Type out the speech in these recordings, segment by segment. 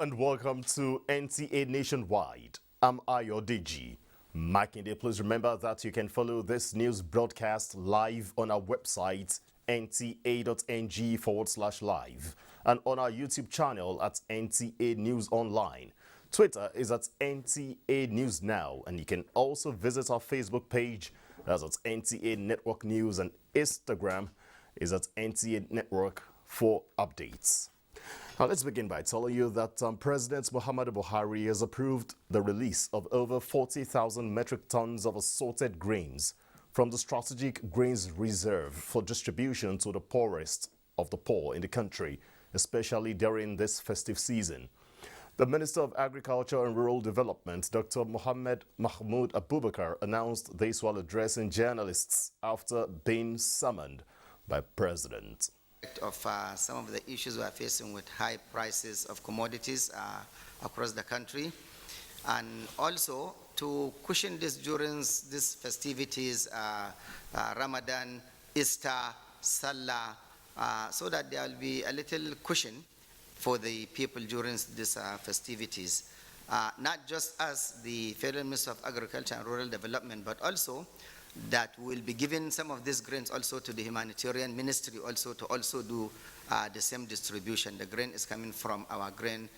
and welcome to NTA Nationwide. I'm Ayodiji. Makinde, please remember that you can follow this news broadcast live on our website, nta.ng/live, and on our YouTube channel at NTA News Online. Twitter is at NTA News Now, and you can also visit our Facebook page, that's at NTA Network News, and Instagram is at NTA Network for updates. Now, let's begin by telling you that President Muhammadu Buhari has approved the release of over 40,000 metric tons of assorted grains from the Strategic Grains Reserve for distribution to the poorest of the poor in the country, especially during this festive season. The Minister of Agriculture and Rural Development, Dr. Mohammed Mahmoud Abubakar, announced this while addressing journalists after being summoned by President. Of some of the issues we are facing with high prices of commodities across the country, and also to cushion this during these festivities, Ramadan, Easter, Salah, so that there will be a little cushion for the people during these festivities. Not just as the Federal Minister of Agriculture and Rural Development, but also that will be giving some of these grains also to the humanitarian ministry also to also do the same distribution. The grain is coming from our grain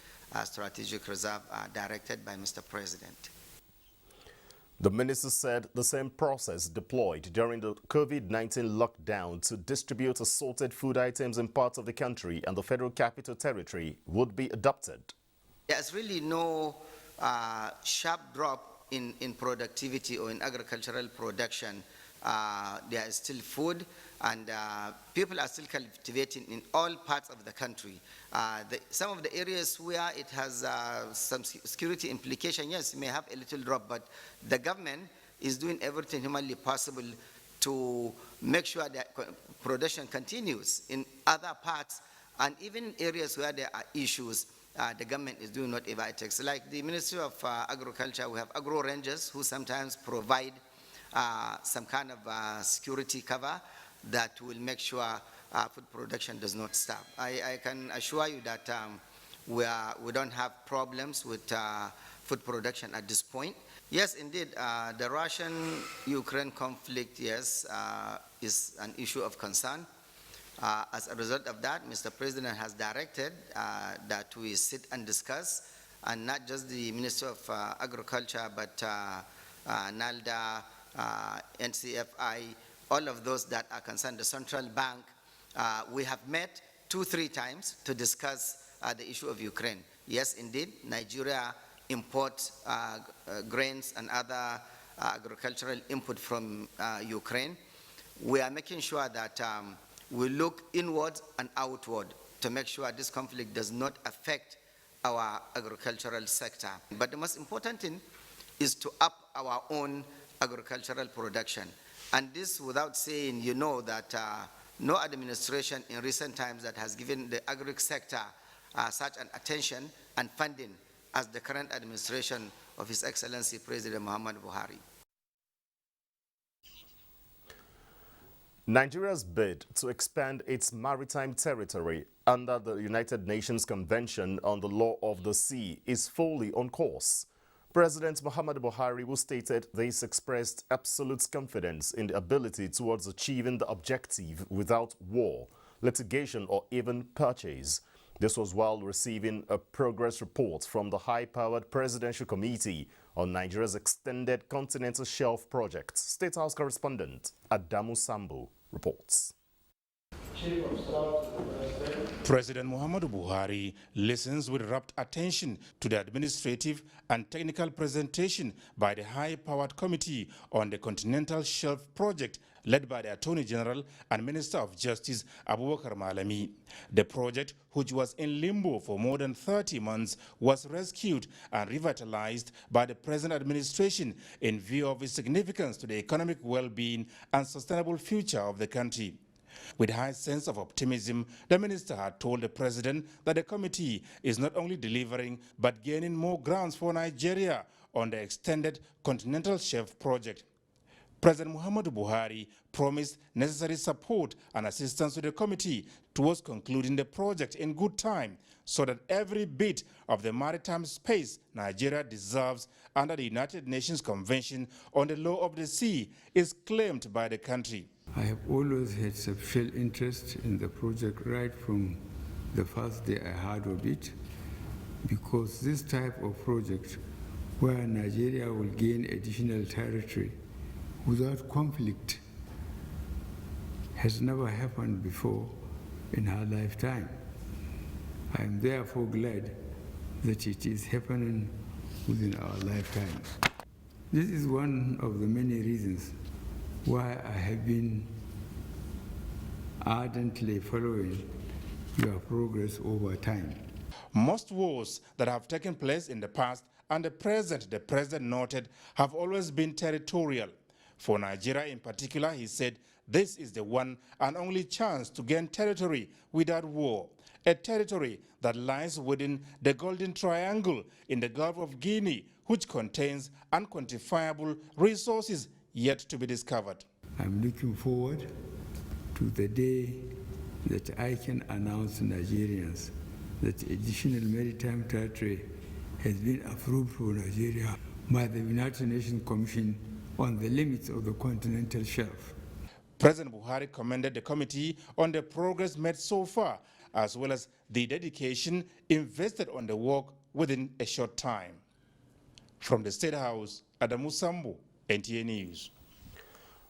strategic reserve directed by Mr. President. The minister said the same process deployed during the COVID-19 lockdown to distribute assorted food items in parts of the country and the Federal Capital Territory would be adopted. There's really no sharp drop in productivity or in agricultural production. There is still food, and people are still cultivating in all parts of the country. Some of the areas where it has some security implication, yes, it may have a little drop, but the government is doing everything humanly possible to make sure that production continues in other parts, and even areas where there are issues. The government is doing whatever it takes. Like the Ministry of Agriculture, we have agro rangers who sometimes provide some kind of security cover that will make sure food production does not stop. I can assure you that we don't have problems with food production at this point. Yes, indeed, the Russian-Ukraine conflict, yes, is an issue of concern. As a result of that, Mr. President has directed that we sit and discuss, and not just the Minister of Agriculture, but NALDA, NCFI, all of those that are concerned, the Central Bank. We have met 2-3 times to discuss the issue of Ukraine. Yes, indeed, Nigeria imports grains and other agricultural input from Ukraine. We are making sure that we look inward and outward to make sure this conflict does not affect our agricultural sector. But the most important thing is to up our own agricultural production. And this without saying, you know, that no administration in recent times that has given the agri sector such an attention and funding as the current administration of His Excellency President Muhammadu Buhari. Nigeria's bid to expand its maritime territory under the United Nations Convention on the Law of the Sea is fully on course. President Muhammadu Buhari, who stated this, expressed absolute confidence in the ability towards achieving the objective without war, litigation, or even purchase. This was while receiving a progress report from the high-powered Presidential Committee on Nigeria's Extended Continental Shelf Project. State House correspondent Adamu Sambu reports. President Muhammadu Buhari listens with rapt attention to the administrative and technical presentation by the high-powered Committee on the Continental Shelf Project led by the Attorney General and Minister of Justice Abubakar Malami. The project, which was in limbo for more than 30 months, was rescued and revitalized by the present administration in view of its significance to the economic well-being and sustainable future of the country. With a high sense of optimism, the minister had told the president that the committee is not only delivering but gaining more grounds for Nigeria on the Extended Continental Shelf Project. President Muhammadu Buhari promised necessary support and assistance to the committee towards concluding the project in good time so that every bit of the maritime space Nigeria deserves under the United Nations Convention on the Law of the Sea is claimed by the country. I have always had sufficient interest in the project right from the first day I heard of it, because this type of project where Nigeria will gain additional territory without conflict has never happened before in her lifetime. I am therefore glad that it is happening within our lifetimes. This is one of the many reasons why I have been ardently following your progress over time. Most wars that have taken place in the past and the president noted, have always been territorial. For Nigeria in particular, he said, this is the one and only chance to gain territory without war, a territory that lies within the Golden Triangle in the Gulf of Guinea, which contains unquantifiable resources yet to be discovered. I'm looking forward to the day that I can announce to Nigerians that additional maritime territory has been approved for Nigeria by the United Nations Commission on the limits of the continental shelf. President Buhari commended the committee on the progress made so far, as well as the dedication invested on the work within a short time. From the State House, Adamu Sambo, NTA News.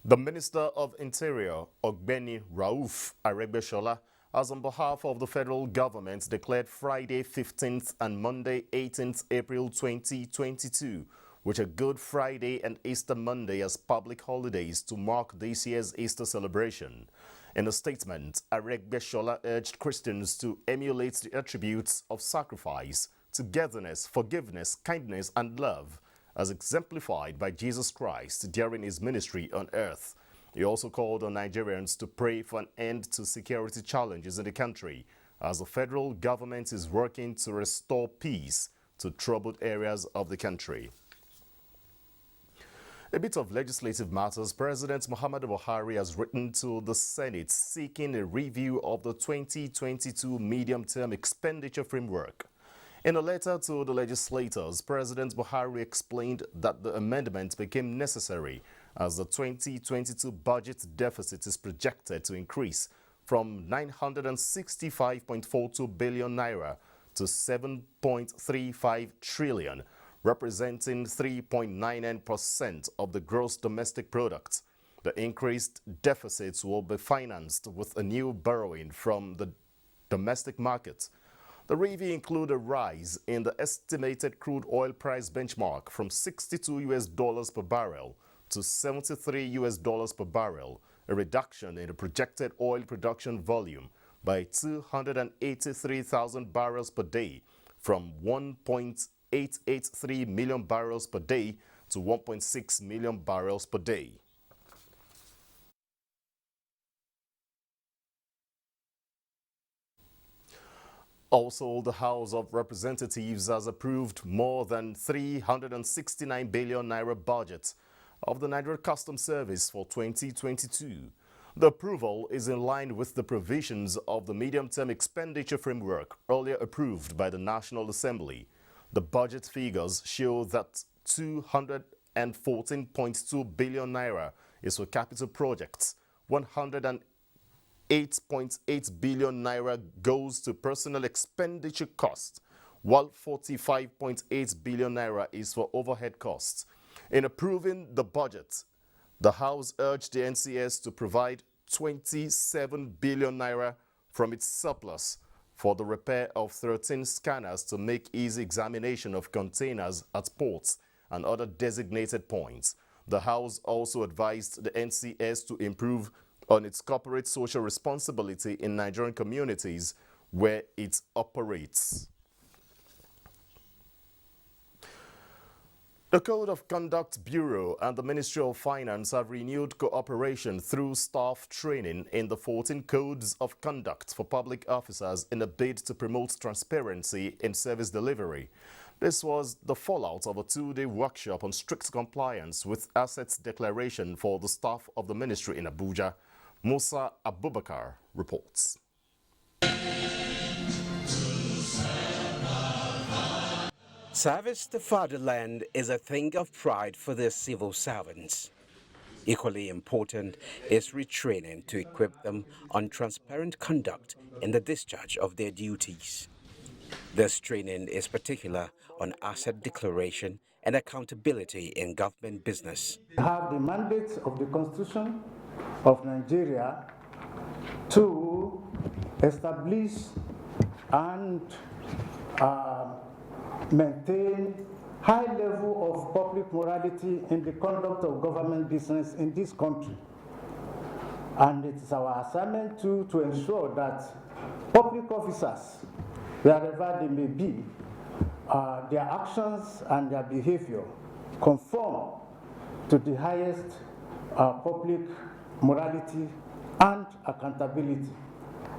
The Minister of Interior, Ogbeni Rauf Aregbesola, has on behalf of the federal government declared Friday 15th and Monday 18th April 2022, which are Good Friday and Easter Monday, as public holidays to mark this year's Easter celebration. In a statement, Aregbesola urged Christians to emulate the attributes of sacrifice, togetherness, forgiveness, kindness, and love, as exemplified by Jesus Christ during his ministry on earth. He also called on Nigerians to pray for an end to security challenges in the country, as the federal government is working to restore peace to troubled areas of the country. A bit of legislative matters. President Muhammadu Buhari has written to the Senate seeking a review of the 2022 medium-term expenditure framework. In a letter to the legislators, President Buhari explained that the amendment became necessary as the 2022 budget deficit is projected to increase from 965.42 billion naira to 7.35 trillion, representing 3.99% of the gross domestic product. The increased deficits will be financed with a new borrowing from the domestic market. The review includes a rise in the estimated crude oil price benchmark from $62 per barrel to $73 per barrel, a reduction in the projected oil production volume by 283,000 barrels per day from 1.883 million barrels per day to 1.6 million barrels per day. Also, the House of Representatives has approved more than 369 billion naira budget of the Nigerian Customs Service for 2022. The approval is in line with the provisions of the medium-term expenditure framework earlier approved by the National Assembly. The budget figures show that 214.2 billion naira is for capital projects, 108.8 billion naira goes to personal expenditure costs, while 45.8 billion naira is for overhead costs. In approving the budget, the House urged the NCS to provide 27 billion naira from its surplus for the repair of 13 scanners to make easy examination of containers at ports and other designated points. The House also advised the NCS to improve on its corporate social responsibility in Nigerian communities where it operates. The Code of Conduct Bureau and the Ministry of Finance have renewed cooperation through staff training in the 14 codes of conduct for public officers in a bid to promote transparency in service delivery. This was the fallout of a two-day workshop on strict compliance with assets declaration for the staff of the ministry in Abuja. Musa Abubakar reports. Service to fatherland is a thing of pride for the civil servants. Equally important is retraining to equip them on transparent conduct in the discharge of their duties. This training is particular on asset declaration and accountability in government business. We have the mandate of the Constitution of Nigeria to establish and maintain high level of public morality in the conduct of government business in this country. And it is our assignment to ensure that public officers, wherever they may be, their actions and their behavior conform to the highest public morality and accountability.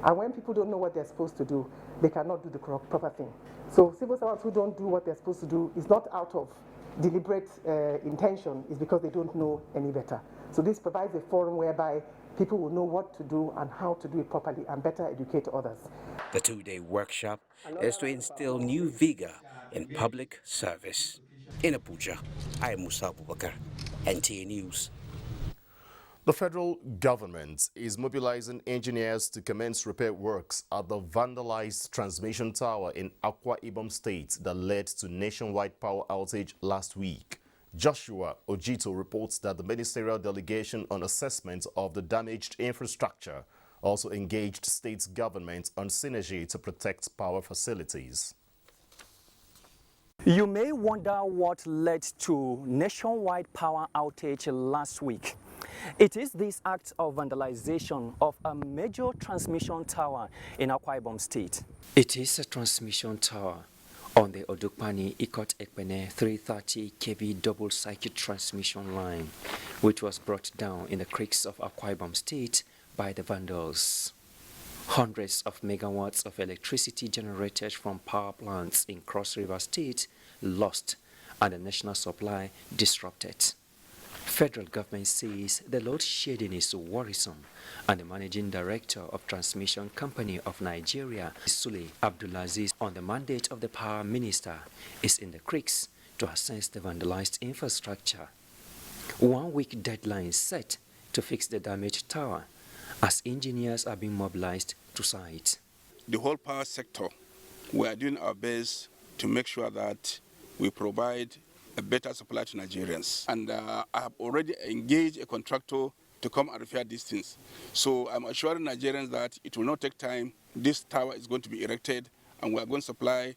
And when people don't know what they're supposed to do, they cannot do the proper thing. So civil servants who don't do what they're supposed to do is not out of deliberate intention, it's because they don't know any better. So this provides a forum whereby people will know what to do and how to do it properly and better educate others. The two-day workshop is to instill new vigor in public service. In Abuja, I am Musa Abubakar, NTA News. The federal government is mobilizing engineers to commence repair works at the vandalized transmission tower in Akwa Ibom State that led to nationwide power outage last week. Joshua Ojito reports that the ministerial delegation on assessment of the damaged infrastructure also engaged state government on synergy to protect power facilities. You may wonder what led to nationwide power outage last week. It is this act of vandalization of a major transmission tower in Akwa Ibom State. It is a transmission tower on the Odukpani Ikot Ekpene 330 kV double-circuit transmission line, which was brought down in the creeks of Akwa Ibom State by the vandals. Hundreds of megawatts of electricity generated from power plants in Cross River State lost and the national supply disrupted. Federal government says the load shedding is worrisome, and the managing director of Transmission Company of Nigeria, Sule Abdulaziz, on the mandate of the power minister, is in the creeks to assess the vandalized infrastructure. 1 week deadline is set to fix the damaged tower, as engineers are being mobilized to site. The whole power sector, we are doing our best to make sure that we provide a better supply to Nigerians. And I have already engaged a contractor to come and repair these things. So I'm assuring Nigerians that it will not take time. This tower is going to be erected and we are going to supply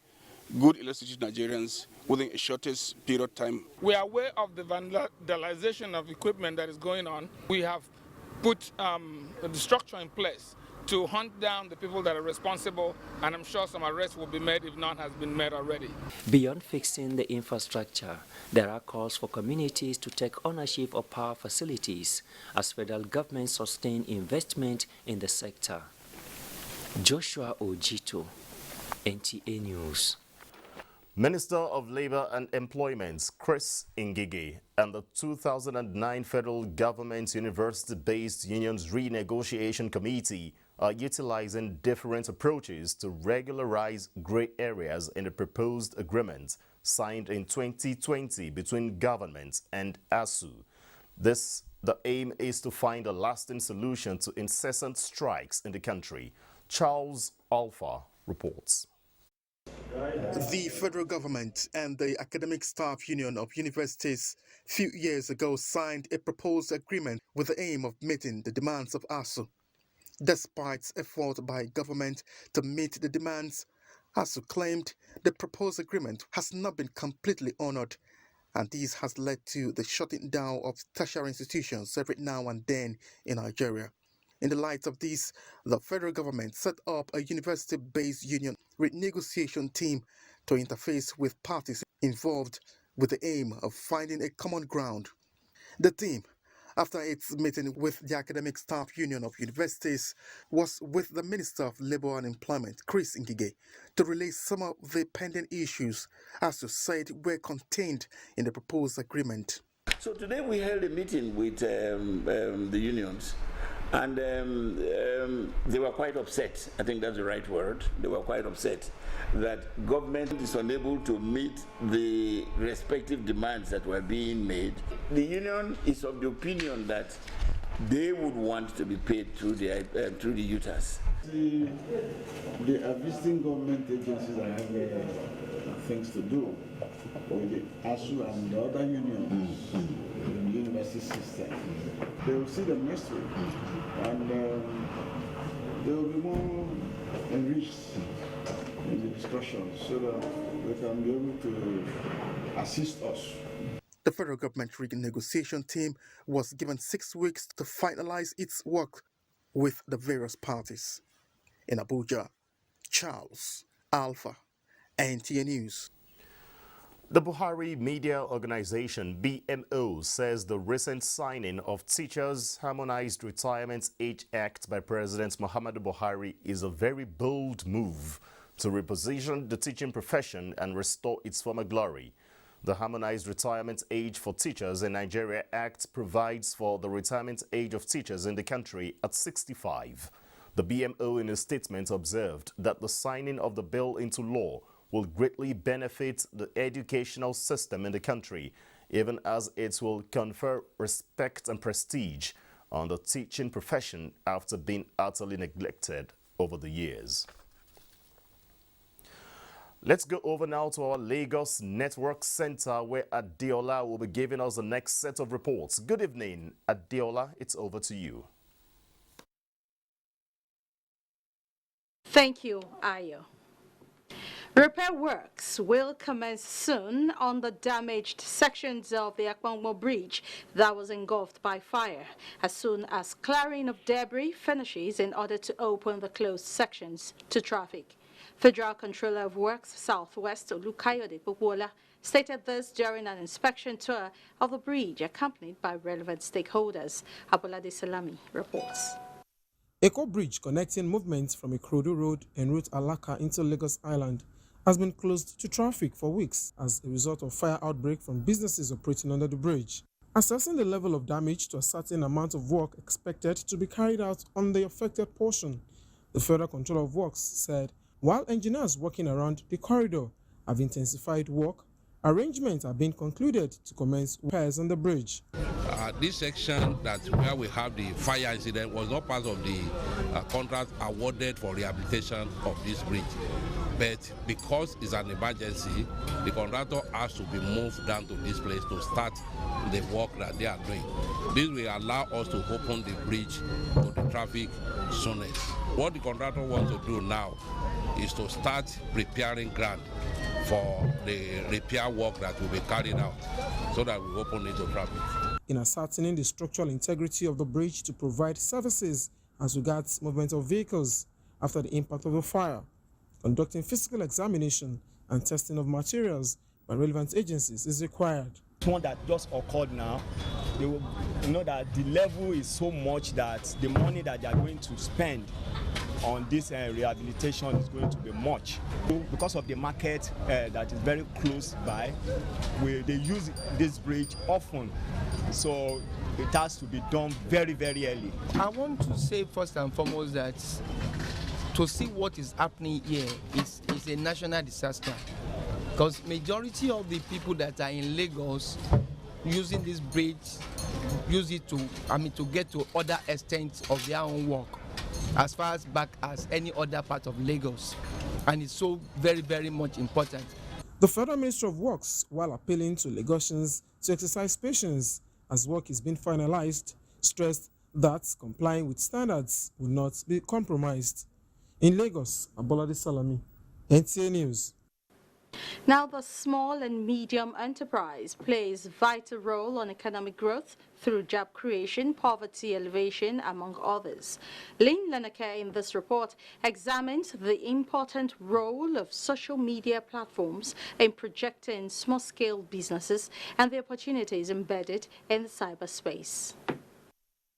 good electricity to Nigerians within a shortest period of time. We are aware of the vandalization of equipment that is going on. We have put the structure in place to hunt down the people that are responsible, and I'm sure some arrests will be made if none has been made already. Beyond fixing the infrastructure, there are calls for communities to take ownership of power facilities as federal government sustain investment in the sector. Joshua Ojito, NTA News. Minister of Labor and Employment Chris Ngige and the 2009 Federal Government University-based Unions Renegotiation Committee are utilizing different approaches to regularize gray areas in the proposed agreement signed in 2020 between government and ASU. The aim is to find a lasting solution to incessant strikes in the country. Charles Alpha reports. The federal government and the Academic Staff Union of Universities few years ago signed a proposed agreement with the aim of meeting the demands of ASU. Despite effort by government to meet the demands, ASU claimed the proposed agreement has not been completely honored, and this has led to the shutting down of tertiary institutions every now and then in Nigeria. In the light of this, the federal government set up a university-based union renegotiation team to interface with parties involved with the aim of finding a common ground. The team, after its meeting with the Academic Staff Union of Universities, was with the Minister of Labour and Employment, Chris Ngige, to relay some of the pending issues, as you said, were contained in the proposed agreement. So today we held a meeting with the unions, And they were quite upset, I think that's the right word, they were quite upset that government is unable to meet the respective demands that were being made. The union is of the opinion that they would want to be paid through the UTAS. The existing government agencies that have things to do with the ASU and the other unions in the university system, they will see the mystery and they will be more enriched in the discussion so that they can be able to assist us. The federal government renegotiation team was given 6 weeks to finalize its work with the various parties. In Abuja, Charles Alpha, NTA News. The Buhari Media Organization, BMO, says the recent signing of Teachers' Harmonized Retirement Age Act by President Muhammadu Buhari is a very bold move to reposition the teaching profession and restore its former glory. The Harmonized Retirement Age for Teachers in Nigeria Act provides for the retirement age of teachers in the country at 65. The BMO in a statement observed that the signing of the bill into law will greatly benefit the educational system in the country, even as it will confer respect and prestige on the teaching profession after being utterly neglected over the years. Let's go over now to our Lagos Network Center, where Adeola will be giving us the next set of reports. Good evening, Adeola. It's over to you. Thank you, Ayo. Repair works will commence soon on the damaged sections of the Akpangmo Bridge that was engulfed by fire, as soon as clearing of debris finishes in order to open the closed sections to traffic. Federal Controller of Works Southwest Olukayode Popola stated this during an inspection tour of the bridge accompanied by relevant stakeholders. Abolade Salami reports. Eco Bridge connecting movements from Ikorodu Road and Route Alaka into Lagos Island has been closed to traffic for weeks as a result of fire outbreak from businesses operating under the bridge. Assessing the level of damage to a certain amount of work expected to be carried out on the affected portion, the Federal Controller of Works said while engineers working around the corridor have intensified work, arrangements are being concluded to commence repairs on the bridge. This section where we have the fire incident was not part of the contract awarded for rehabilitation of this bridge. But because it's an emergency, the contractor has to be moved down to this place to start the work that they are doing. This will allow us to open the bridge to the traffic soonest. What the contractor wants to do now is to start preparing ground for the repair work that will be carried out so that we open it to traffic. In ascertaining the structural integrity of the bridge to provide services as regards movement of vehicles after the impact of the fire, conducting physical examination and testing of materials by relevant agencies is required. One that just occurred now, they will know that the level is so much that the money that they are going to spend on this rehabilitation is going to be much. Because of the market that is very close by, they use this bridge often, so it has to be done very, very early. I want to say first and foremost that to see what is happening here is a national disaster, because majority of the people that are in Lagos using this bridge use it to get to other extents of their own work as far as back as any other part of Lagos, and it's so very, very much important. The Federal Ministry of Works, while appealing to Lagosians to exercise patience as work is being finalized, stressed that complying with standards will not be compromised. In Lagos, Abolade Salami, NTA News. Now, the small and medium enterprise plays a vital role on economic growth through job creation, poverty elevation, among others. Lynn Lenake in this report examines the important role of social media platforms in projecting small-scale businesses and the opportunities embedded in the cyberspace.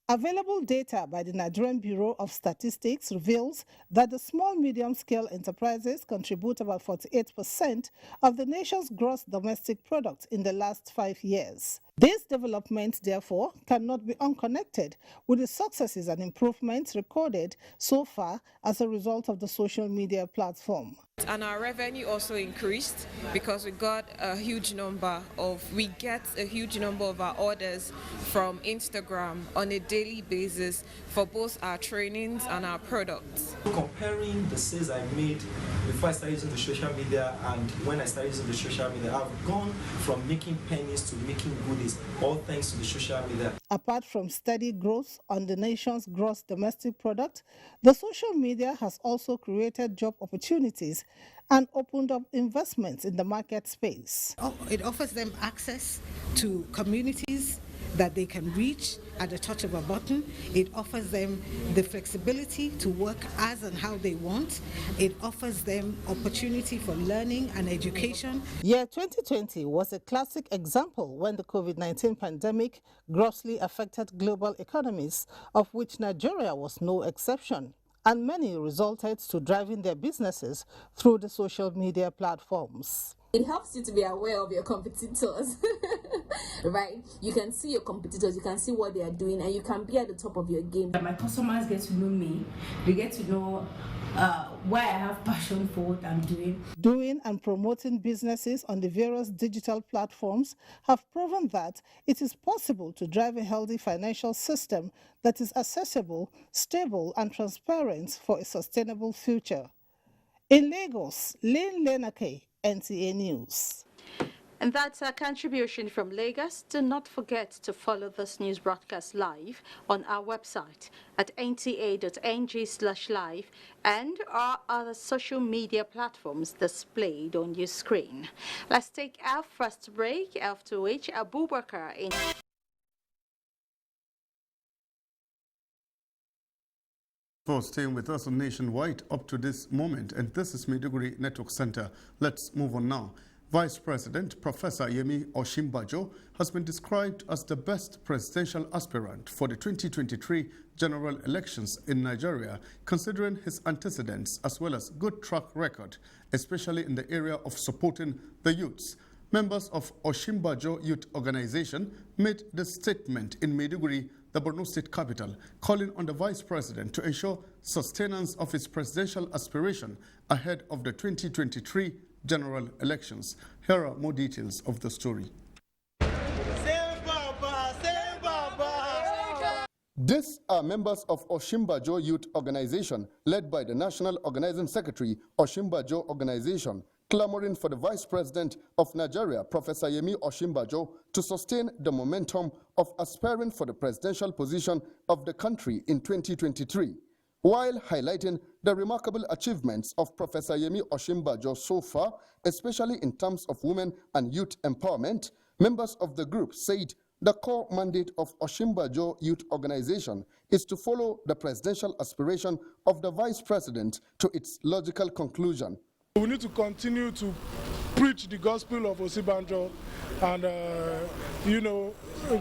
Available data by the Nigerian Bureau of Statistics reveals that the small medium-scale enterprises contribute about 48% of the nation's gross domestic product in the last 5 years. These developments, therefore, cannot be unconnected with the successes and improvements recorded so far as a result of the social media platform. And our revenue also increased because we get a huge number of our orders from Instagram on a daily basis for both our trainings and our products. Comparing the sales I made before I started using the social media and when I started using the social media, I've gone from making pennies to making goodies, all thanks to the social media. Apart from steady growth on the nation's gross domestic product, the social media has also created job opportunities and opened up investments in the market space. It offers them access to communities that they can reach at the touch of a button. It offers them the flexibility to work as and how they want. It offers them opportunity for learning and education. Year 2020 was a classic example when the COVID-19 pandemic grossly affected global economies, of which Nigeria was no exception. And many resulted to driving their businesses through the social media platforms. It helps you to be aware of your competitors, right? You can see your competitors, you can see what they are doing, and you can be at the top of your game. My customers get to know me, they get to know why I have passion for what I'm doing. Doing and promoting businesses on the various digital platforms have proven that it is possible to drive a healthy financial system that is accessible, stable, and transparent for a sustainable future. In Lagos, Lynn Lenake, NTA News. And that's our contribution from Lagos. Do not forget to follow this news broadcast live on our website at nta.ng/live and our other social media platforms displayed on your screen. Let's take our first break, after which Abubakar in... For staying with us on Nationwide up to this moment, and this is Maiduguri Network Center. Let's move on now. Vice President Professor Yemi Osinbajo has been described as the best presidential aspirant for the 2023 general elections in Nigeria, considering his antecedents as well as good track record, especially in the area of supporting the youths. Members of Osinbajo Youth Organization made the statement in Maiduguri, the Borno State capital, calling on the Vice President to ensure sustenance of his presidential aspiration ahead of the 2023 general elections. Here are more details of the story. These are members of Osinbajo Youth Organization, led by the National Organizing Secretary, Osinbajo Organization, clamoring for the Vice President of Nigeria, Professor Yemi Osinbajo, to sustain the momentum of aspiring for the presidential position of the country in 2023, while highlighting the remarkable achievements of Professor Yemi Osinbajo so far, especially in terms of women and youth empowerment. Members of the group said the core mandate of Osinbajo Youth Organization is to follow the presidential aspiration of the Vice President to its logical conclusion. We need to continue to preach the gospel of Osinbajo and,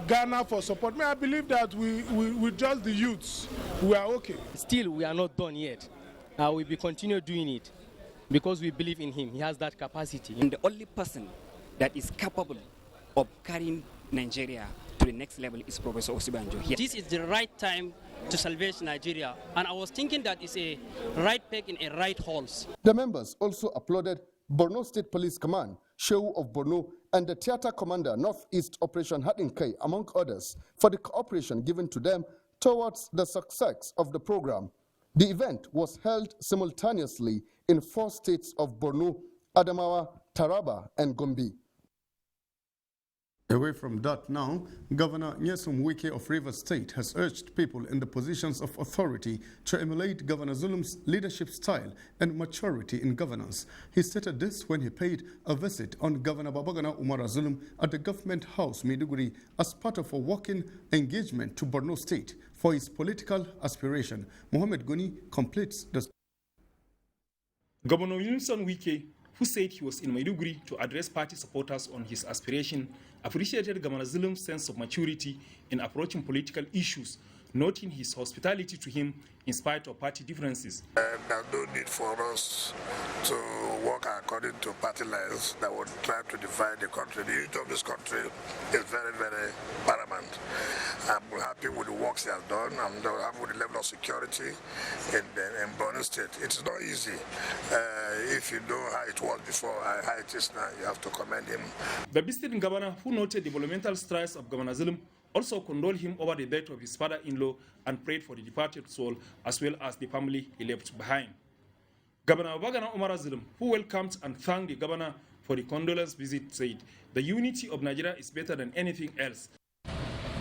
Ghana for support. I believe that with just the youths, we are okay. Still, we are not done yet. We will continue doing it because we believe in him. He has that capacity. And the only person that is capable of carrying Nigeria to the next level is Professor Osinbajo. This is the right time to salvage Nigeria, and I was thinking that it's a right peg in a right horse. The members also applauded Borno State Police Command, Shehu of Borno, and the Theatre Commander Northeast Operation Hadinkai, among others, for the cooperation given to them towards the success of the program. The event was held simultaneously in 4 states of Borno, Adamawa, Taraba, and Gombe. Away from that now, Governor Nyesom Wike of Rivers State has urged people in the positions of authority to emulate Governor Zulum's leadership style and maturity in governance. He stated this when he paid a visit on Governor Babagana Umar Zulum at the Government House, Maiduguri, as part of a walking engagement to Borno State for his political aspiration. Mohammed Guni completes the... Governor Nyesom Wike, who said he was in Maiduguri to address party supporters on his aspiration, appreciated Governor Zulum's sense of maturity in approaching political issues, noting his hospitality to him in spite of party differences. There's no need for us to work according to party lines that would try to divide the country. The unity of this country is very, very paramount. I'm happy with the works he has done. I'm happy with the level of security in Borno State. It's not easy. If you know how it was before, how it is now, you have to commend him. The visiting governor, who noted the developmental strides of Governor Zulum, also condoled him over the death of his father-in-law and prayed for the departed soul as well as the family he left behind. Governor Bagana Umar Zulum, who welcomed and thanked the governor for the condolence visit, said, "The unity of Nigeria is better than anything else."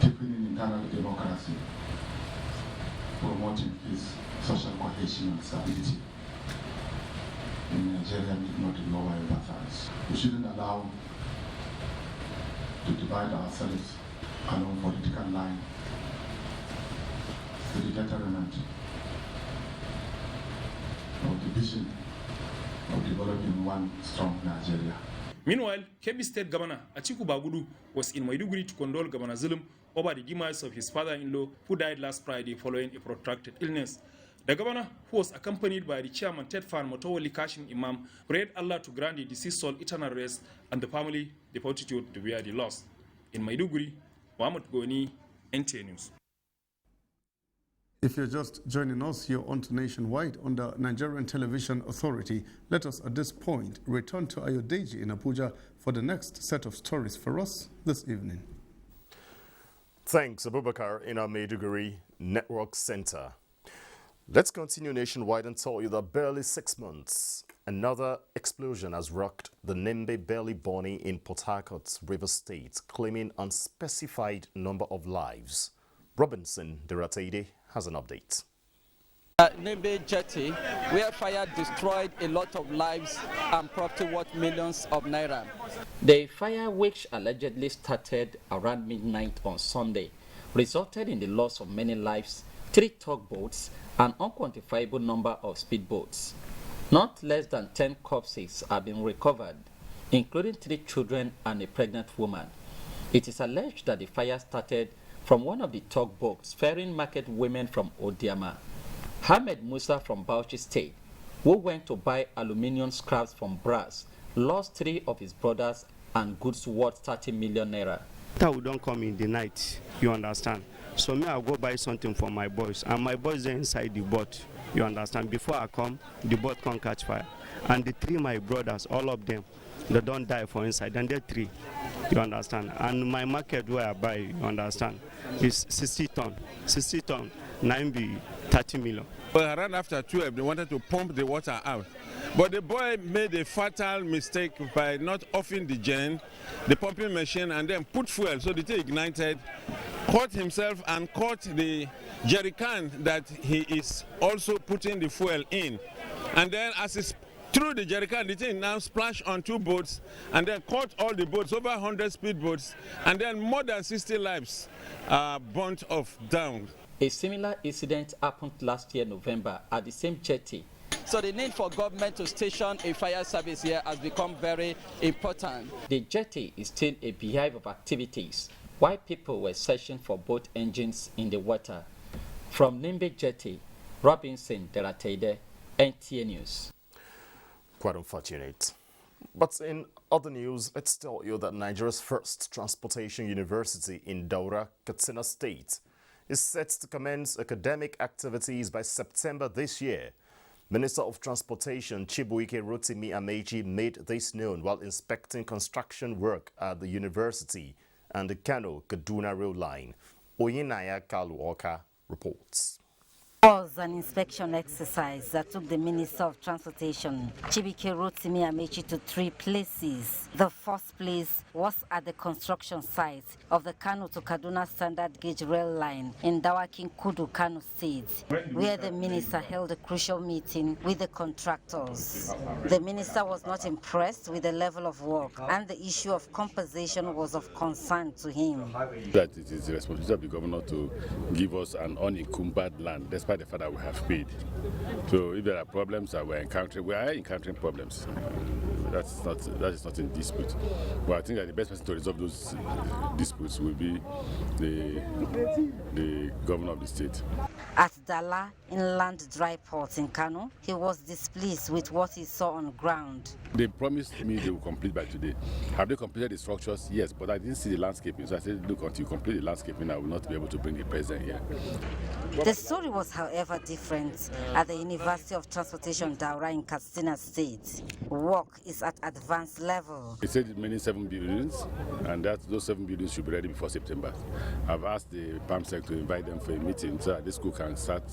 Deepening internal democracy, promoting peace, social cohesion and stability in Nigeria need not lower empathize. We shouldn't allow to divide ourselves along political line to the detriment of the vision of developing one strong Nigeria. Meanwhile, Kebbi State Governor Atiku Bagudu was in Maiduguri to condole Governor Zulum over the demise of his father-in-law who died last Friday following a protracted illness. The governor, who was accompanied by the chairman Tedfan Motowoli Kashim Imam, prayed Allah to grant the deceased soul eternal rest and the family the fortitude to bear the loss. In Maiduguri, Mohamed Goni, NTA News. If you're just joining us here on to Nationwide on the Nigerian Television Authority, let us at this point return to Ayodeji in Abuja for the next set of stories for us this evening. Thanks, Abubakar, in our Maiduguri Network Center. Let's continue nationwide and tell you that barely 6 months, another explosion has rocked the Nembe Belly Bonny in Port Harcourt, Rivers State, claiming unspecified number of lives. Robinson Deratede has an update. Nembe Jetty, where fire destroyed a lot of lives and property worth millions of naira. The fire, which allegedly started around midnight on Sunday, resulted in the loss of many lives, 3 tugboats, and unquantifiable number of speedboats. Not less than 10 corpses have been recovered, including 3 children and a pregnant woman. It is alleged that the fire started from one of the tugboats ferrying market women from Odiama. Ahmed Musa from Bauchi State, who went to buy aluminium scraps from brass, lost 3 of his brothers and goods worth 30 million naira. That we don't come in the night, you understand. So me, I'll go buy something for my boys, and my boys are inside the boat, you understand. Before I come, the boat can't catch fire. And the 3 my brothers, all of them, they don't die for inside, and they're 3, you understand. And my market where I buy, you understand, is 60 ton, 9 be 30 million. Well, around after 12, they wanted to pump the water out. But the boy made a fatal mistake by not offing the pumping machine, and then put fuel, so the thing ignited, caught himself and caught the jerry can that he is also putting the fuel in. And then as he threw the jerry can, the thing now splashed on 2 boats and then caught all the boats, over 100 speedboats, and then more than 60 lives burnt off down. A similar incident happened last year, November, at the same jetty. So the need for government to station a fire service here has become very important. The jetty is still a beehive of activities, while people were searching for boat engines in the water. From Nimbe Jetty, Robinson Deratede, NTA News. Quite unfortunate. But in other news, let's tell you that Nigeria's first transportation university in Daura, Katsina State, is set to commence academic activities by September this year. Minister of Transportation Chibuike Rotimi Amechi made this known while inspecting construction work at the university and the Kano Kaduna rail line. Oyinaya Kaluoka reports. Was an inspection exercise that took the Minister of Transportation, Chibuike Rotimi Amechi, to 3 places. The first place was at the construction site of the Kano to Kaduna standard gauge rail line in Dawakin Kudu, Kano State, where the minister held a crucial meeting with the contractors. The minister was not impressed with the level of work, and the issue of compensation was of concern to him. That it is the responsibility of the governor to give us an unencumbered land, despite the fact that we have paid. So if there are problems that we are encountering problems. That's that is not in dispute. But I think that the best person to resolve those disputes will be the governor of the state. At Dala Inland Dry Port in Kano, he was displeased with what he saw on ground. They promised me they will complete by today. Have they completed the structures? Yes, but I didn't see the landscaping. So I said, look, until you complete the landscaping, I will not be able to bring the president here. The story was, however, different at the University of Transportation Daura in Katsina State. Work is at advanced level. They said remaining 7 buildings, and that those 7 buildings should be ready before September. I've asked the PAMSEC to invite them for a meeting so that the school can start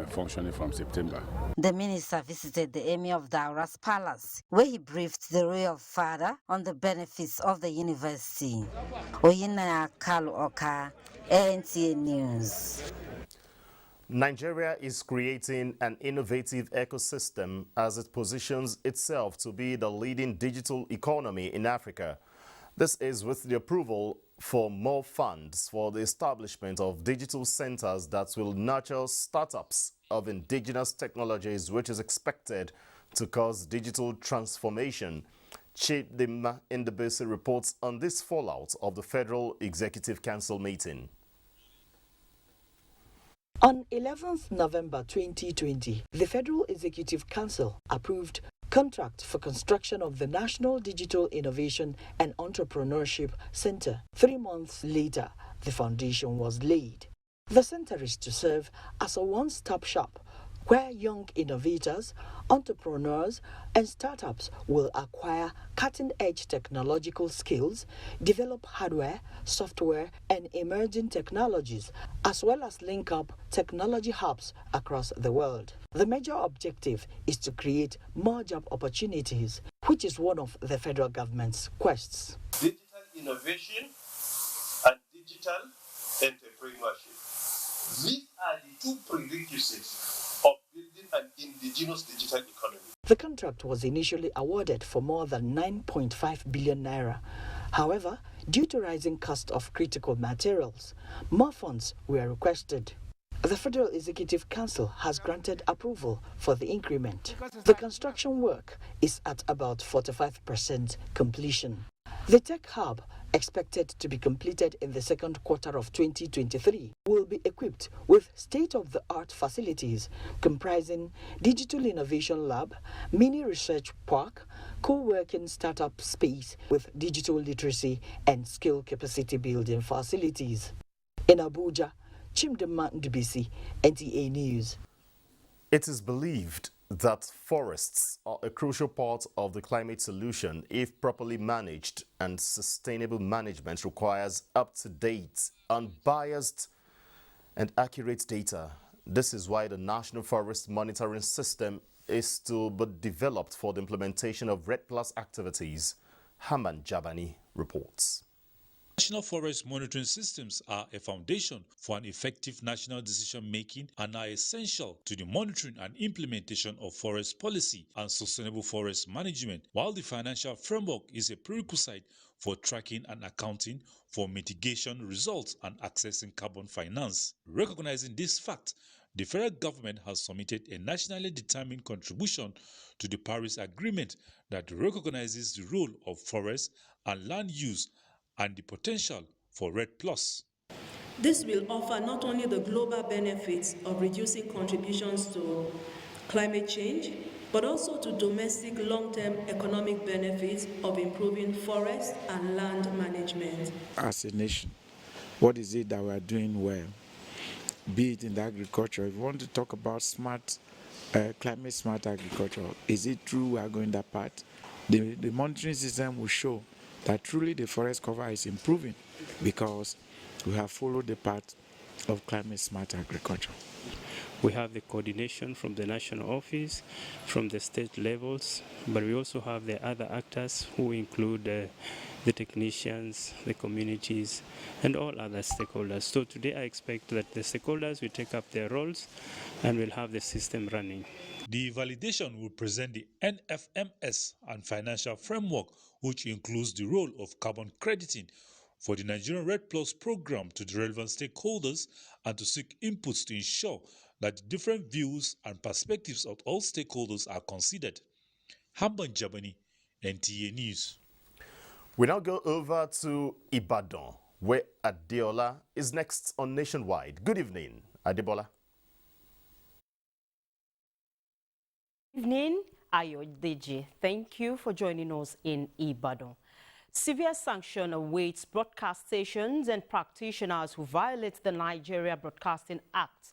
functioning from September. The minister visited the Emir of Daura's palace, where he briefed the royal father on the benefits of the university. Oyinaya Kalu Oka, NTA News. Nigeria is creating an innovative ecosystem as it positions itself to be the leading digital economy in Africa. This is with the approval for more funds for the establishment of digital centers that will nurture startups of indigenous technologies, which is expected to cause digital transformation. Chidima Indebese reports on this fallout of the Federal Executive Council meeting. On 11th November 2020, the Federal Executive Council approved contract for construction of the National Digital Innovation and Entrepreneurship Center. 3 months later, the foundation was laid. The center is to serve as a one-stop shop where young innovators, entrepreneurs, and startups will acquire cutting-edge technological skills, develop hardware, software, and emerging technologies, as well as link up technology hubs across the world. The major objective is to create more job opportunities, which is one of the federal government's quests. Digital innovation and digital entrepreneurship. These are the two prerequisites of building an indigenous digital economy. The contract was initially awarded for more than 9.5 billion naira. However, due to rising cost of critical materials, more funds were requested. The Federal Executive Council has granted approval for the increment. The construction work is at about 45% completion. The tech hub, expected to be completed in the second quarter of 2023, will be equipped with state-of-the-art facilities comprising digital innovation lab, mini research park, co-working startup space with digital literacy and skill capacity building facilities. In Abuja, Chidima Indebese, NTA News. It is believed that forests are a crucial part of the climate solution if properly managed, and sustainable management requires up-to-date, unbiased, and accurate data. This is why the National Forest Monitoring System is to be developed for the implementation of REDD+ activities. Haman Jabani reports. National forest monitoring systems are a foundation for an effective national decision-making and are essential to the monitoring and implementation of forest policy and sustainable forest management, while the financial framework is a prerequisite for tracking and accounting for mitigation results and accessing carbon finance. Recognizing this fact, the federal government has submitted a nationally determined contribution to the Paris Agreement that recognizes the role of forest and land use and the potential for REDD+. This will offer not only the global benefits of reducing contributions to climate change, but also to domestic long-term economic benefits of improving forest and land management. As a nation, what is it that we are doing well? Be it in the agriculture, if you want to talk about smart, climate smart agriculture, is it true we are going that path? The monitoring system will show that truly the forest cover is improving because we have followed the path of climate smart agriculture. We have the coordination from the national office, from the state levels, but we also have the other actors who include the technicians, the communities, and all other stakeholders. So today I expect that the stakeholders will take up their roles and will have the system running. The validation will present the NFMS and financial framework, which includes the role of carbon crediting for the Nigerian REDD+ program to the relevant stakeholders and to seek inputs to ensure that the different views and perspectives of all stakeholders are considered. Hamban Jabani, NTA News. We now go over to Ibadan, where Adeola is next on Nationwide. Good evening, Adebola. Good evening, Ayodeji. Thank you for joining us in Ibadan. Severe sanction awaits broadcast stations and practitioners who violate the Nigeria Broadcasting Act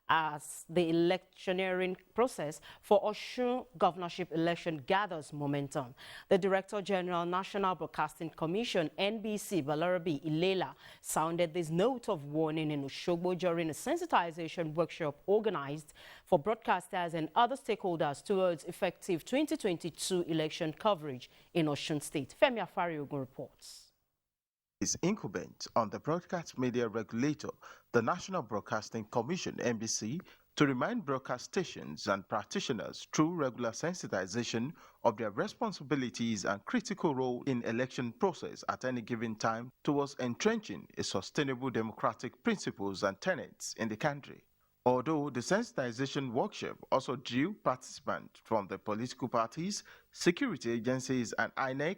as the electioneering process for Osun governorship election gathers momentum. The Director General National Broadcasting Commission, NBC, Balarabi Ilela, sounded this note of warning in Osogbo during a sensitization workshop organized for broadcasters and other stakeholders towards effective 2022 election coverage in Osun State. Femi Afariogun reports. Is incumbent on the broadcast media regulator, the National Broadcasting Commission, NBC, to remind broadcast stations and practitioners through regular sensitization of their responsibilities and critical role in election process at any given time towards entrenching a sustainable democratic principles and tenets in the country. Although the sensitization workshop also drew participants from the political parties, security agencies, and INEC,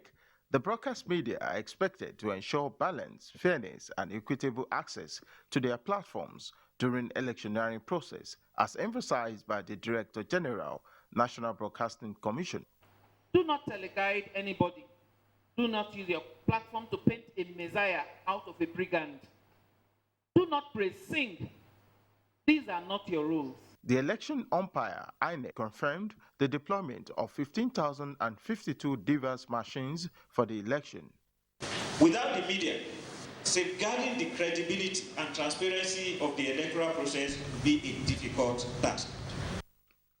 the broadcast media are expected to ensure balance, fairness, and equitable access to their platforms during electioneering process, as emphasized by the Director General, National Broadcasting Commission. Do not teleguide anybody. Do not use your platform to paint a messiah out of a brigand. Do not praise sing. These are not your rules. The election umpire, INEC, confirmed the deployment of 15,052 diverse machines for the election. Without the media, safeguarding the credibility and transparency of the electoral process will be a difficult task.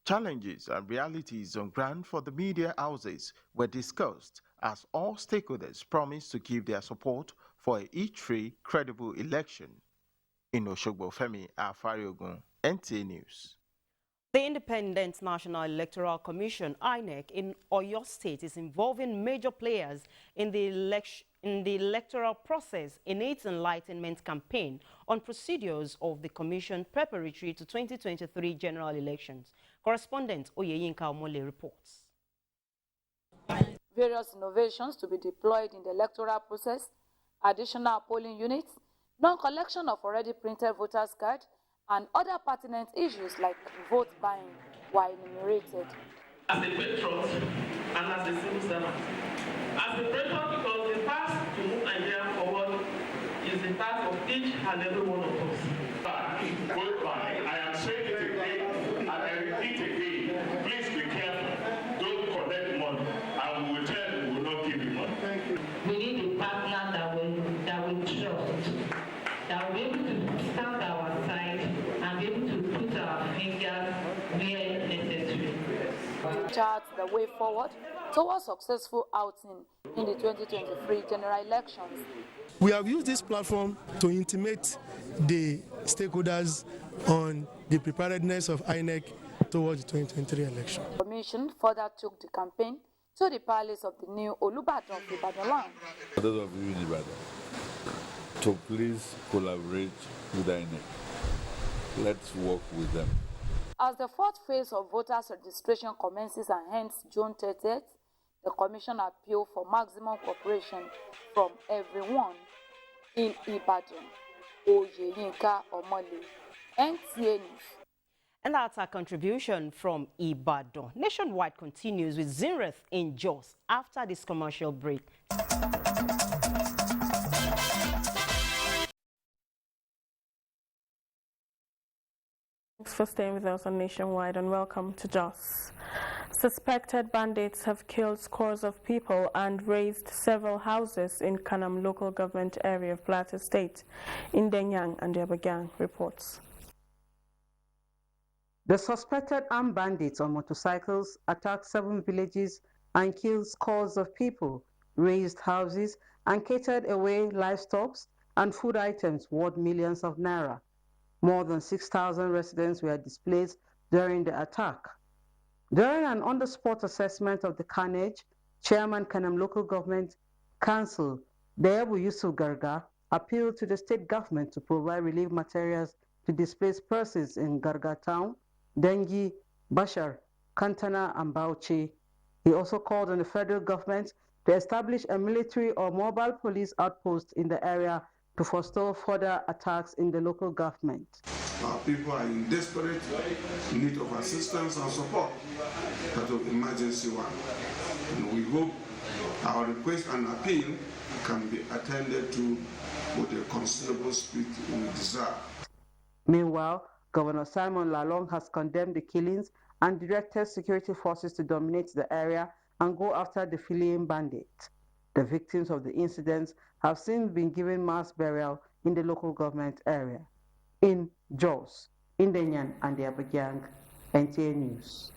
Challenges and realities on ground for the media houses were discussed as all stakeholders promised to give their support for a free, credible election. In Osogbo, Femi Afariogun, NTA News. The Independent National Electoral Commission, INEC, in Oyo State is involving major players in the electoral process in its enlightenment campaign on procedures of the commission preparatory to 2023 general elections. Correspondent Oyeyinka Omole reports. Various innovations to be deployed in the electoral process, additional polling units, non-collection of already printed voters' cards, and other pertinent issues like vote buying were enumerated. As a patron and as a civil servant, as a patron, because the task to move Nigeria forward is the task of each and every one of us. Vote buying, I am saying it again and I repeat again, please be careful, don't collect money, and we will tell you we will not give you money. We need a partner that will trust, that will be able to stand our side and be able to put our fingers where necessary. Chart the way forward towards successful outing in the 2023 general elections. We have used this platform to intimate the stakeholders on the preparedness of INEC towards the 2023 election. The commission further took the campaign to the palace of the new Olubadan of Ibadan land. For those of you in Ibadan, to please collaborate with INEC. Let's work with them. As the fourth phase of voters' registration commences and hence June 30th, the Commission appealed for maximum cooperation from everyone in Ibadan. Oyeyinka Omole, NTA News. And that's our contribution from Ibadan. Nationwide continues with Zinreth in Jos after this commercial break. Thanks for staying with us on Nationwide and welcome to Jos. Suspected bandits have killed scores of people and razed several houses in Kano local government area of Plateau State. Indenyang and Abuja reports. The suspected armed bandits on motorcycles attacked 7 villages and killed scores of people, razed houses, and catered away livestock and food items worth millions of naira. More than 6,000 residents were displaced during the attack. During an on-the-spot assessment of the carnage, Chairman Kano Local Government Council, Dayabu Yusuf Garga, appealed to the state government to provide relief materials to displaced persons in Garga Town, Dengi, Bashar, Kantana, and Bauchi. He also called on the federal government to establish a military or mobile police outpost in the area to forestall further attacks in the local government. Our people are in desperate need of assistance and support, that of emergency one. And we hope our request and appeal can be attended to with a considerable speed we deserve. Meanwhile, Governor Simon Lalong has condemned the killings and directed security forces to dominate the area and go after the fleeing bandits. The victims of the incidents have since been given mass burial in the local government area. In Jos, Indenyan and the Abuja, NTA News.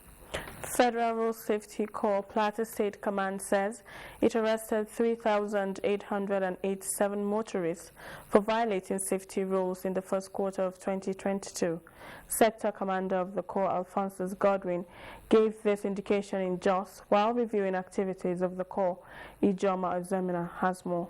Federal Road Safety Corps Plateau State Command says it arrested 3,887 motorists for violating safety rules in the first quarter of 2022. Sector Commander of the Corps, Alphonsus Godwin, gave this indication in Jos while reviewing activities of the Corps. Ijoma Ozemina has more.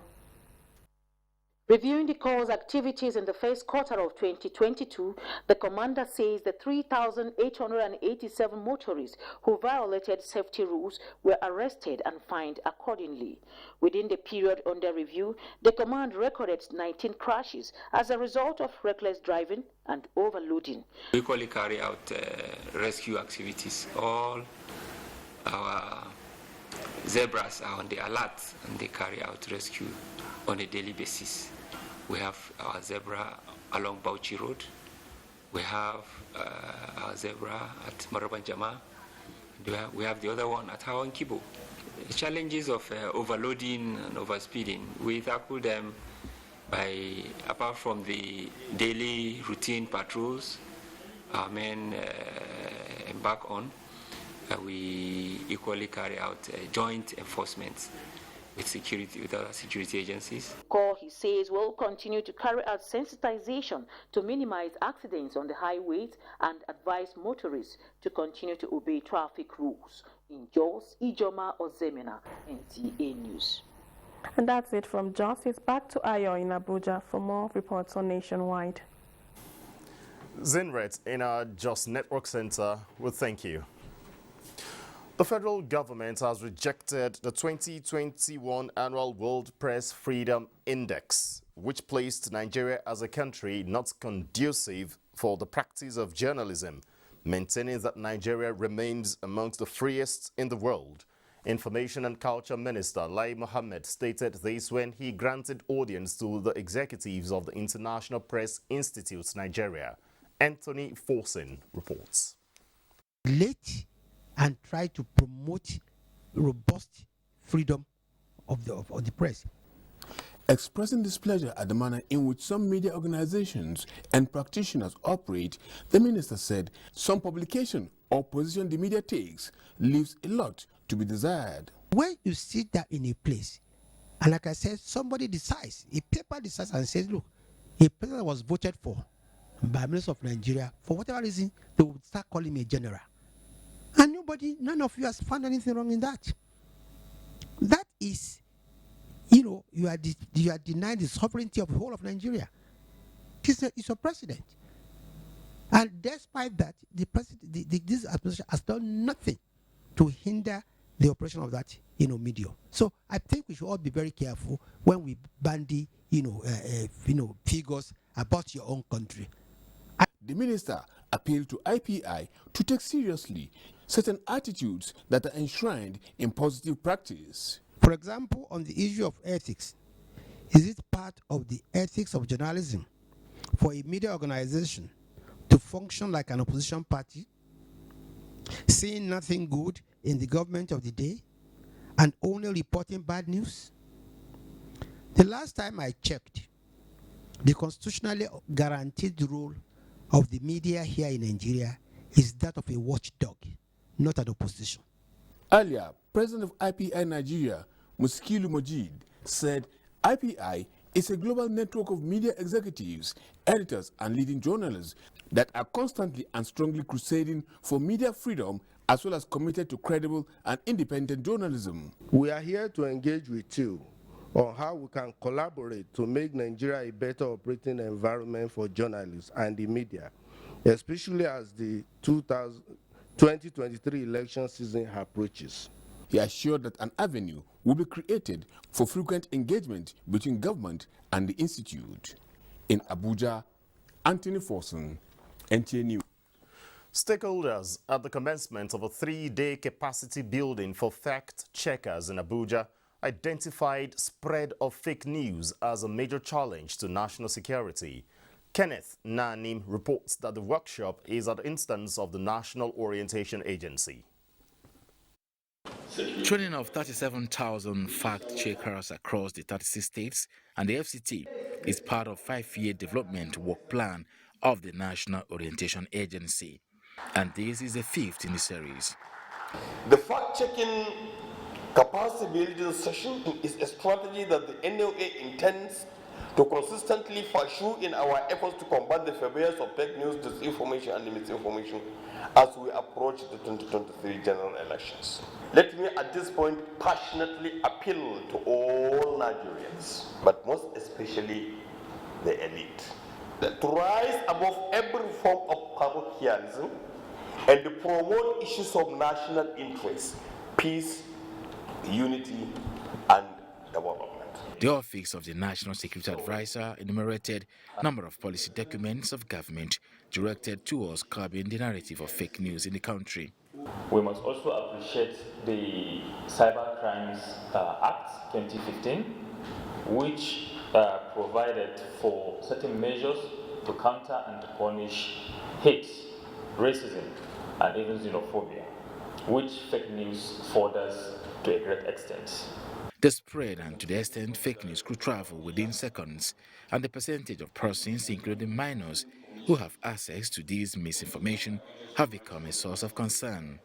Reviewing the Corps' activities in the first quarter of 2022, the commander says the 3,887 motorists who violated safety rules were arrested and fined accordingly. Within the period under review, the command recorded 19 crashes as a result of reckless driving and overloading. We equally carry out rescue activities. All our zebras are on the alert and they carry out rescue on a daily basis. We have our zebra along Bauchi Road. We have our zebra at Marabanjama. We have the other one at Hawan Kibo. The challenges of overloading and overspeeding, we tackle them by, apart from the daily routine patrols our men embark on, we equally carry out joint enforcement with other security agencies. Corps, he says, will continue to carry out sensitization to minimize accidents on the highways and advise motorists to continue to obey traffic rules. In Jos, Ijoma Ozemina, NTA News. And that's it from Jos. It's back to Ayo in Abuja for more reports on Nationwide. Zinret in our Jos Network Center, well, thank you. The federal government has rejected the 2021 Annual World Press Freedom Index, which placed Nigeria as a country not conducive for the practice of journalism, maintaining that Nigeria remains amongst the freest in the world. Information and Culture Minister Lai Mohammed stated this when he granted audience to the executives of the International Press Institute Nigeria. Anthony Forsen reports. And try to promote robust freedom of the press. Expressing displeasure at the manner in which some media organizations and practitioners operate, the minister said some publication or position the media takes leaves a lot to be desired. When you sit there in a place, and like I said, somebody decides, a paper decides and says, look, a president was voted for by Minister of Nigeria, for whatever reason, they would start calling me a general. And none of you has found anything wrong in that. That is, you are denying the sovereignty of the whole of Nigeria. It's your president. And despite that, the president, this administration has done nothing to hinder the operation of that, media. So I think we should all be very careful when we bandy, figures about your own country. The minister appealed to IPI to take seriously certain attitudes that are enshrined in positive practice. For example, on the issue of ethics, is it part of the ethics of journalism for a media organization to function like an opposition party, seeing nothing good in the government of the day, and only reporting bad news? The last time I checked, the constitutionally guaranteed role of the media here in Nigeria is that of a watchdog, not an opposition. Earlier, President of IPI Nigeria, Muskilu Mojid, said IPI is a global network of media executives, editors, and leading journalists that are constantly and strongly crusading for media freedom as well as committed to credible and independent journalism. We are here to engage with you on how we can collaborate to make Nigeria a better operating environment for journalists and the media, especially as the 2023 election season approaches. He assured that an avenue will be created for frequent engagement between government and the institute. In Abuja, Anthony Forson, NTA News. Stakeholders at the commencement of a 3-day capacity building for fact checkers in Abuja identified spread of fake news as a major challenge to national security. Kenneth Nanim reports that the workshop is at the instance of the National Orientation Agency. Training of 37,000 fact-checkers across the 36 states and the FCT is part of 5-year development work plan of the National Orientation Agency, and this is the 5th in the series. The fact-checking capacity building session is a strategy that the NOA intends to consistently pursue in our efforts to combat the failures of fake news, disinformation and misinformation as we approach the 2023 general elections. Let me at this point passionately appeal to all Nigerians, but most especially the elite, to rise above every form of parochialism and to promote issues of national interest, peace, unity and development. The Office of the National Security Advisor enumerated a number of policy documents of government directed towards curbing the narrative of fake news in the country. We must also appreciate the Cyber Crimes Act 2015, which provided for certain measures to counter and to punish hate, racism, and even xenophobia, which fake news furthers to a great extent. The spread and to the extent fake news could travel within seconds, and the percentage of persons, including minors, who have access to this misinformation have become a source of concern.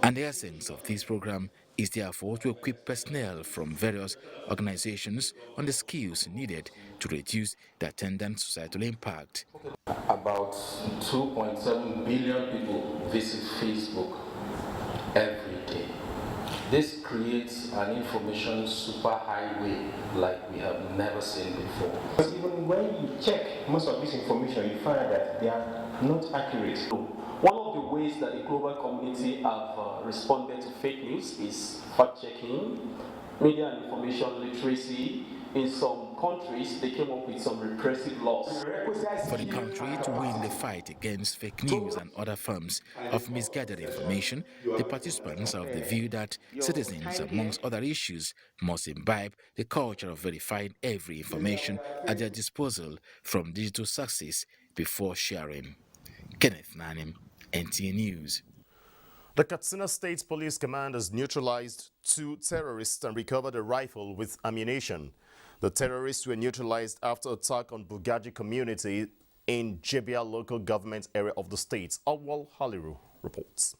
And the essence of this program is therefore to equip personnel from various organizations on the skills needed to reduce the attendant societal impact. About 2.7 billion people visit Facebook every day. This creates an information superhighway like we have never seen before. Because even when you check most of this information, you find that they are not accurate. One of the ways that the global community have responded to fake news is fact-checking, media and information literacy. In some countries, they came up with some repressive laws. For the country to win the fight against fake news and other forms of misguided information, the participants are of the view that citizens, amongst other issues, must imbibe the culture of verifying every information at their disposal from digital sources before sharing. Kenneth Nanim, NTA News. The Katsina State Police Command has neutralized 2 terrorists and recovered a rifle with ammunition. The terrorists were neutralized after attack on Bugaji community in Jebia local government area of the state. Awal Haliru reports.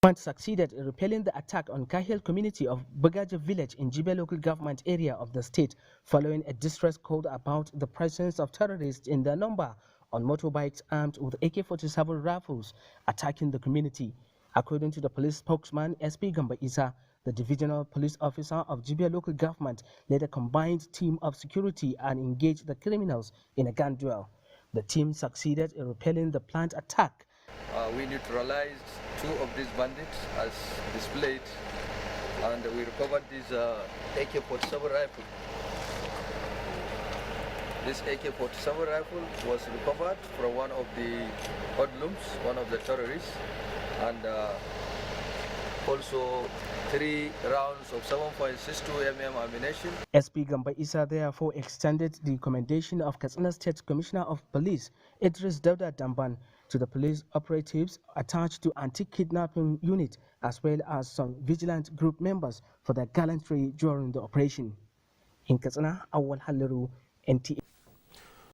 Command succeeded in repelling the attack on Kahil community of Bugaji village in Jebia local government area of the state following a distress call about the presence of terrorists in their number on motorbikes armed with AK-47 rifles attacking the community. According to the police spokesman SP Gamba Isa, the divisional police officer of Jebia local government led a combined team of security and engaged the criminals in a gun duel. The team succeeded in repelling the planned attack. We neutralized 2 of these bandits as displayed, and we recovered this AK-47 rifle. This AK-47 rifle was recovered from one of the hoodlums, one of the terrorists, and also 3 rounds of 7.62 mm ammunition. SP Gamba Isa therefore extended the commendation of Katsina State Commissioner of Police Idris Dauda Damban to the police operatives attached to anti-kidnapping unit as well as some vigilant group members for their gallantry during the operation. In Katsina, Awal Haliru, NTA.